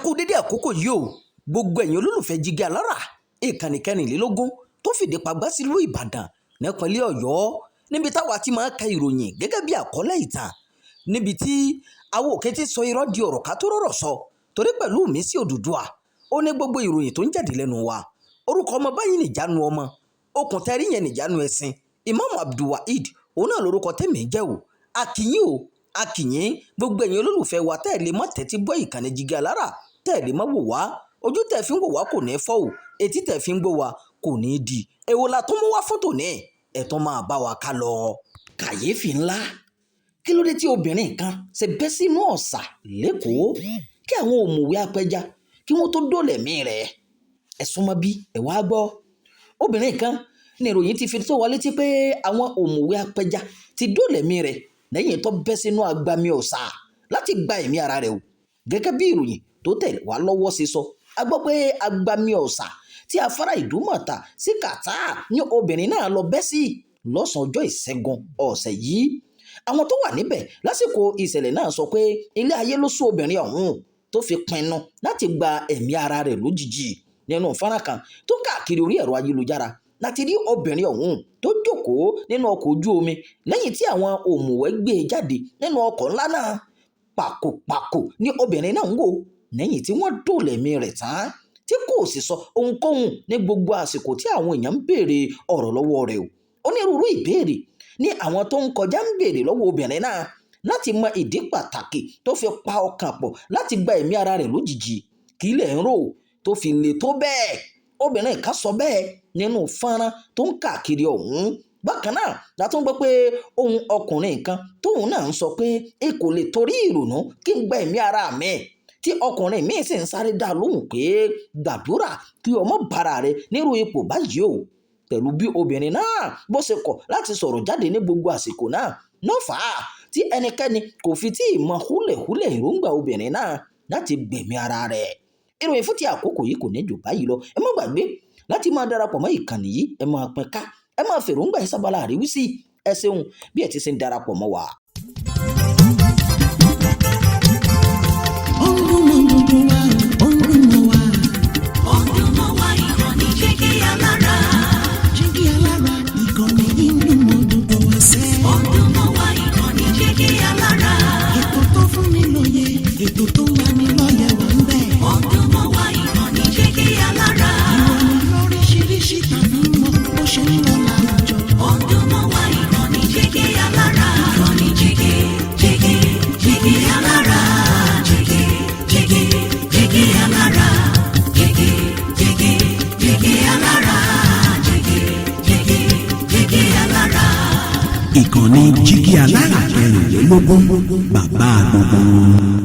kú dédé àkókò yìí o gbogbo ẹ̀yin olólùfẹ́ Jígí Alára ìkànnì kẹrìnlélógún tó fìdí pagbá sílùú Ìbàdàn nípínlẹ̀ Ọ̀yọ́ níbi táwa ti máa ka ìròyìn gẹ́gẹ́ bí àkọlé ìtàn níbi tí àwọn òkè ti sọ irọ́ di ọ̀rọ̀ ká tó rọ̀rọ̀ sọ torí pẹ̀lú mi sí Odùduwà ó ní gbogbo ìròyìn tó ń jáde lẹ́nu wa orúkọ ọmọ báyìí nìjánu ọmọ okùn tẹ́rí yẹn nìjánu ẹ̀sìn Imam Abdulwaheed òun náà lórúkọ tèmi jẹ́ o akínyìn gbogbo ẹ̀yin olólùfẹ́ wa tẹ́ ẹ̀ lè má tẹ́tí gbọ́ ìkànnì Jígí Alára tẹ́ ẹ̀ lè má wò wá ojú tẹ́ fi ń wò wá kò ní fọ́ o etí tẹ́ fi ń gbọ́ wa kò ní di èwo la tó mú wá fún tòní ẹ̀tọ́ máa bá wa ká lọ. kàyéfì ńlá kí ló dé tí obìnrin kan ṣe bẹ́ sínú ọ̀sà lẹ́kọ̀ọ́ kí àwọn òmùwé apẹja kí wọ́n tó dólẹ̀mí rẹ̀ ẹ súnmọ́ bí ẹ wá gbọ́ obìnrin kan ní ìròyìn ti fi tó wa létí pé àwọn òmùwé apẹja ti dólẹ̀mí rẹ̀ lẹ́yìn tó bẹ́ sínú agbami ọ̀sà láti gba ẹ̀mí ara rẹ̀ o gẹ́gẹ́ bí ìròyìn tó tẹ̀ wá lọ́wọ́ ṣe sọ a gbọ́ pé agbami ọ̀sà tí afárá Ìdúmọ̀tà sí Kàtá ní obìnrin náà lọ bẹ́ sí lọ́sàn-án ọjọ́ Ìṣẹ́gun ọ̀sẹ̀ yìí àwọn tó wà níbẹ̀ lásìkò ìṣẹ̀lẹ̀ náà sọ pé ilé ayé ló sún obìnrin ọ̀hún tó fi pinnu láti gba ẹ̀mí ara rẹ̀ lójijì nínú fọ́nrán kan tó káàkiri orí ẹ̀rọ ayélujára láti rí obìnrin ọ̀hún tó jókòó nínú ọkọ̀ ojú omi lẹ́yìn tí àwọn òmùwẹ́ gbé e jáde nínú ọkọ̀ ńlá náà pàkópàkó ní obìnrin náà ń wò lẹ́yìn tí wọ́n dòlẹ̀mí rẹ̀ tán tí kò sì sọ ohunkóhun ní gbogbo àsìkò tí àwọn èèyàn ń béèrè ọ̀rọ̀ lọ́wọ́ rẹ̀ o onírúurú ìbéèrè ní àwọn tó ń kọjá ń béèrè lọ́wọ́ obìnrin náà láti mọ ìdí pàtàkì tó fi pa ọkàn pọ̀ láti gba ẹ̀mí ara rẹ̀ lójijì kí ilẹ̀ ń rò tó fi le tó bẹ́ẹ̀ obìnrin kan sọ bẹ́ẹ̀ nínú fọ́nrán tó ń káàkiri ọ̀hún bákan náà la tún gbọ́ pé ohun ọkùnrin kan tóun náà ń sọ pé e kò lè torí ìrònú kí n gba ẹ̀mí ara mi tí ọkùnrin míì sì ń sáré dá lóhùn pé gbàdúrà kí ọmọ bára rẹ nírú ipò báyìí o pẹ̀lú bí obìnrin náà bó ṣe kọ̀ láti sọ̀rọ̀ jáde ní gbogbo àsìkò náà fà á tí ẹnikẹ́ni kò fi tí ì mọ húlẹ̀húlẹ̀ èròǹgbà obìnrin náà láti gbẹ̀mí ara rẹ̀ ìròyìn fún ti àkókò yìí kò ní jù báyìí lọ ẹ má gbàgbé láti máa darapọ̀ mọ́ ìkànnì yìí ẹ máa pín ká ẹ máa fèròǹgbà ẹ sábàlá àríwísí ẹ ṣeun bí ẹ ti ṣe ń darapọ̀ mọ́ wa. Ìkànnì Jígí Alára 24 bàbá gbogbo.